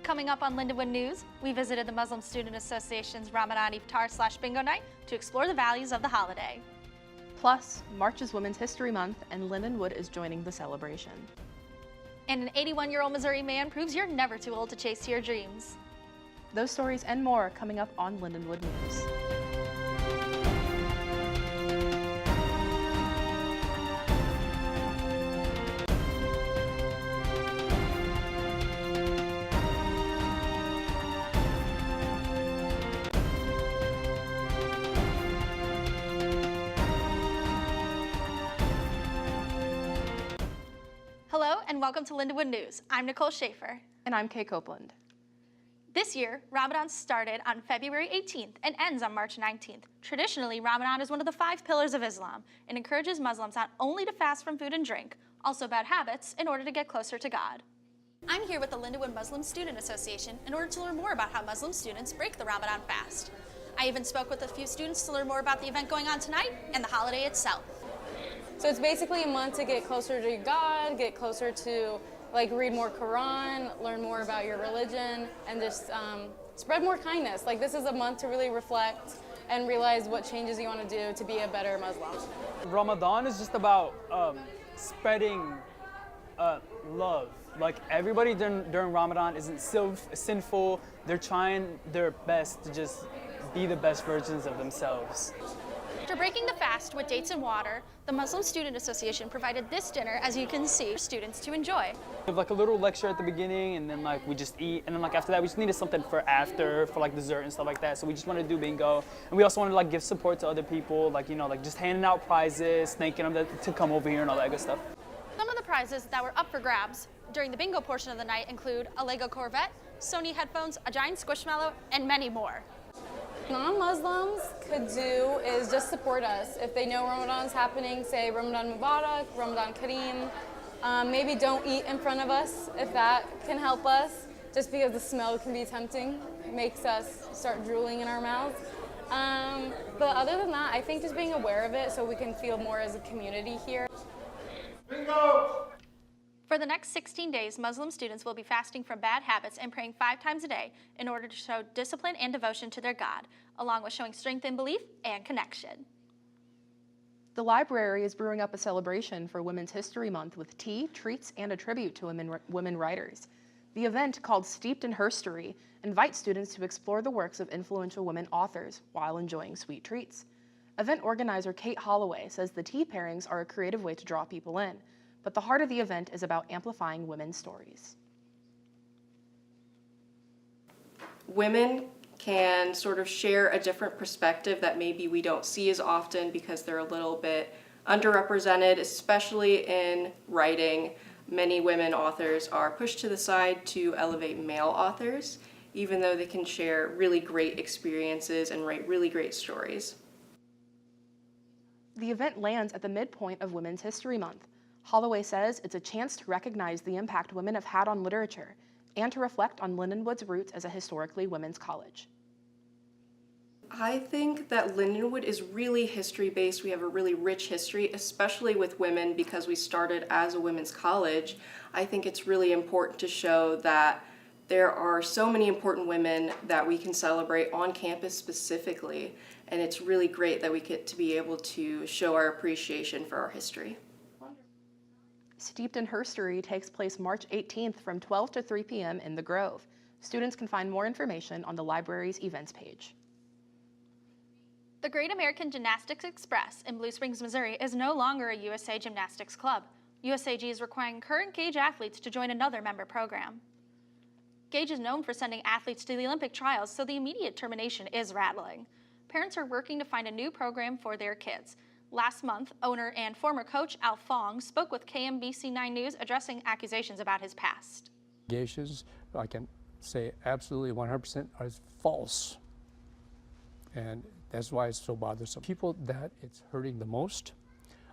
Coming up on Lindenwood News, we visited the Muslim Student Association's Ramadan Iftar/Bingo Night to explore the values of the holiday. Plus, March is Women's History Month, and Lindenwood is joining the celebration. And an 81-year-old Missouri man proves you're never too old to chase your dreams. Those stories and more coming up on Lindenwood News. Hello and welcome to Lindenwood News. I'm Nicole Schaefer. And I'm Kay Copeland. This year, Ramadan started on February 18th and ends on March 19th. Traditionally, Ramadan is one of the 5 pillars of Islam and encourages Muslims not only to fast from food and drink, also bad habits, in order to get closer to God. I'm here with the Lindenwood Muslim Student Association in order to learn more about how Muslim students break the Ramadan fast. I even spoke with a few students to learn more about the event going on tonight and the holiday itself. So it's basically a month to get closer to God, get closer to read more Quran, learn more about your religion, and just spread more kindness. This is a month to really reflect and realize what changes you want to do to be a better Muslim. Ramadan is just about spreading love. Everybody during Ramadan isn't sinful. They're trying their best to just be the best versions of themselves. After breaking the fast with dates and water, the Muslim Student Association provided this dinner, as you can see, for students to enjoy. We have a little lecture at the beginning, and then we just eat, and then after that we just needed something for after, for dessert and stuff like that. So we just wanted to do bingo, and we also wanted to give support to other people, just handing out prizes, thanking them to come over here and all that good stuff. Some of the prizes that were up for grabs during the bingo portion of the night include a Lego Corvette, Sony headphones, a giant Squishmallow, and many more. Non-Muslims could do is just support us. If they know Ramadan's happening, say Ramadan Mubarak, Ramadan Kareem. Maybe don't eat in front of us if that can help us, just because the smell can be tempting. It makes us start drooling in our mouths. But other than that, I think just being aware of it so we can feel more as a community here. Bingo! For the next 16 days, Muslim students will be fasting from bad habits and praying 5 times a day in order to show discipline and devotion to their God, along with showing strength in belief and connection. The library is brewing up a celebration for Women's History Month with tea, treats, and a tribute to women writers. The event, called Steeped in Herstory, invites students to explore the works of influential women authors while enjoying sweet treats. Event organizer Kate Holloway says the tea pairings are a creative way to draw people in, but the heart of the event is about amplifying women's stories. Women can sort of share a different perspective that maybe we don't see as often because they're a little bit underrepresented, especially in writing. Many women authors are pushed to the side to elevate male authors, even though they can share really great experiences and write really great stories. The event lands at the midpoint of Women's History Month. Holloway says it's a chance to recognize the impact women have had on literature and to reflect on Lindenwood's roots as a historically women's college. I think that Lindenwood is really history-based. We have a really rich history, especially with women, because we started as a women's college. I think it's really important to show that there are so many important women that we can celebrate on campus specifically, and it's really great that we get to be able to show our appreciation for our history. Steeped in Herstory takes place March 18th from 12 to 3 p.m. in the Grove. Students can find more information on the library's events page. The Great American Gymnastics Express in Blue Springs, Missouri is no longer a USA Gymnastics club. USAG is requiring current Gage athletes to join another member program. Gage is known for sending athletes to the Olympic trials, so the immediate termination is rattling. Parents are working to find a new program for their kids. Last month, owner and former coach Al Fong spoke with KMBC 9 News addressing accusations about his past. Allegations, I can say absolutely 100% are false. And that's why it's so bothersome. People that it's hurting the most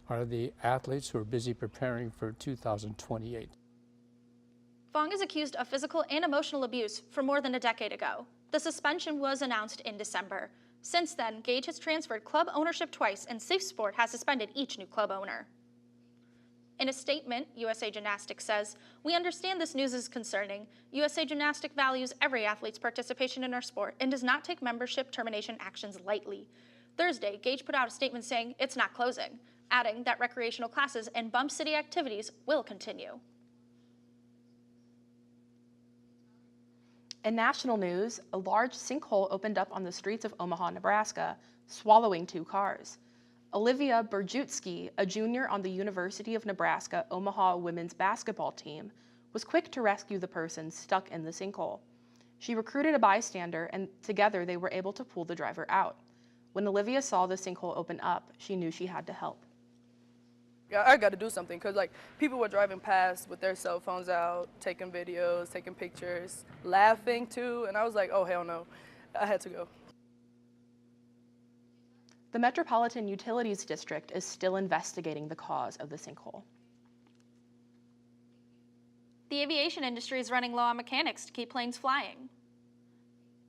are the athletes who are busy preparing for 2028. Fong is accused of physical and emotional abuse from more than a decade ago. The suspension was announced in December. Since then, Gage has transferred club ownership twice, and Safe Sport has suspended each new club owner. In a statement, USA Gymnastics says, "We understand this news is concerning. USA Gymnastics values every athlete's participation in our sport and does not take membership termination actions lightly." Thursday, Gage put out a statement saying it's not closing, adding that recreational classes and Bump City activities will continue. In national news, a large sinkhole opened up on the streets of Omaha, Nebraska, swallowing 2 cars. Olivia Berjutsky, a junior on the University of Nebraska Omaha women's basketball team, was quick to rescue the person stuck in the sinkhole. She recruited a bystander, and together they were able to pull the driver out. When Olivia saw the sinkhole open up, she knew she had to help. I got to do something because people were driving past with their cell phones out, taking videos, taking pictures, laughing too, and I was like, oh hell no, I had to go. The Metropolitan Utilities District is still investigating the cause of the sinkhole. The aviation industry is running low on mechanics to keep planes flying.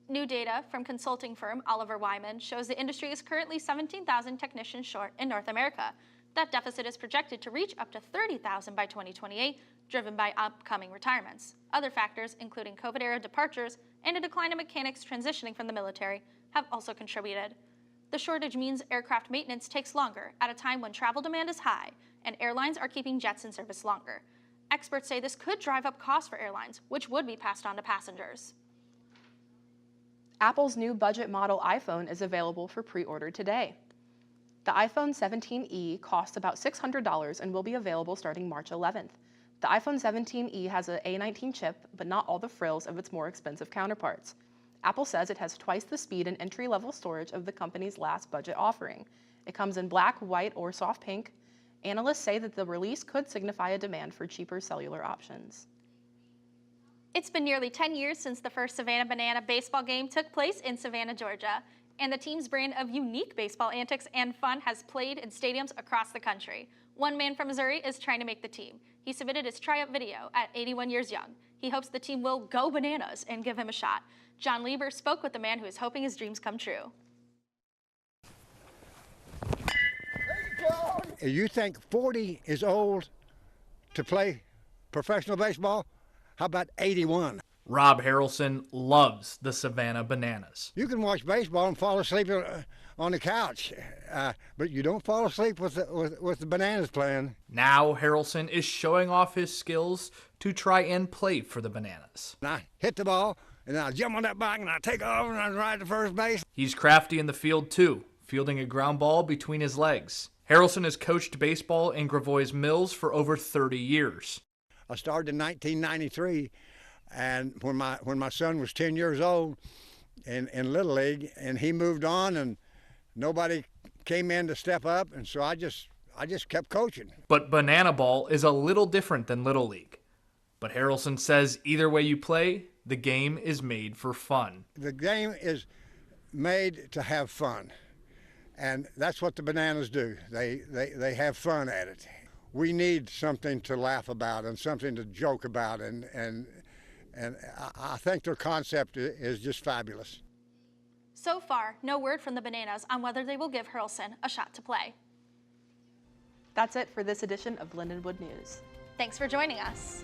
New data from consulting firm Oliver Wyman shows the industry is currently 17,000 technicians short in North America. That deficit is projected to reach up to 30,000 by 2028, driven by upcoming retirements. Other factors, including COVID-era departures and a decline in mechanics transitioning from the military, have also contributed. The shortage means aircraft maintenance takes longer at a time when travel demand is high and airlines are keeping jets in service longer. Experts say this could drive up costs for airlines, which would be passed on to passengers. Apple's new budget model iPhone is available for pre-order today. The iPhone 17e costs about $600 and will be available starting March 11th. The iPhone 17e has an A19 chip, but not all the frills of its more expensive counterparts. Apple says it has twice the speed and entry-level storage of the company's last budget offering. It comes in black, white, or soft pink. Analysts say that the release could signify a demand for cheaper cellular options. It's been nearly 10 years since the first Savannah Banana baseball game took place in Savannah, Georgia, and the team's brand of unique baseball antics and fun has played in stadiums across the country. One man from Missouri is trying to make the team. He submitted his tryout video at 81 years young. He hopes the team will go bananas and give him a shot. John Lieber spoke with the man who is hoping his dreams come true. You think 40 is old to play professional baseball? How about 81? Rob Harrelson loves the Savannah Bananas. You can watch baseball and fall asleep on the couch, but you don't fall asleep with the Bananas playing. Now Harrelson is showing off his skills to try and play for the Bananas. And I hit the ball, and I jump on that bike, and I take off, and I ride to first base. He's crafty in the field too, fielding a ground ball between his legs. Harrelson has coached baseball in Gravois Mills for over 30 years. I started in 1993, and when my son was 10 years old in Little League, and he moved on, and nobody came in to step up, and so I just kept coaching. But Banana Ball is a little different than Little League. But Harrelson says either way you play, the game is made for fun. The game is made to have fun, and that's what the Bananas do. They have fun at it. We need something to laugh about and something to joke about, and I think their concept is just fabulous. So far, no word from the Bananas on whether they will give Harrelson a shot to play. That's it for this edition of Lindenwood News. Thanks for joining us.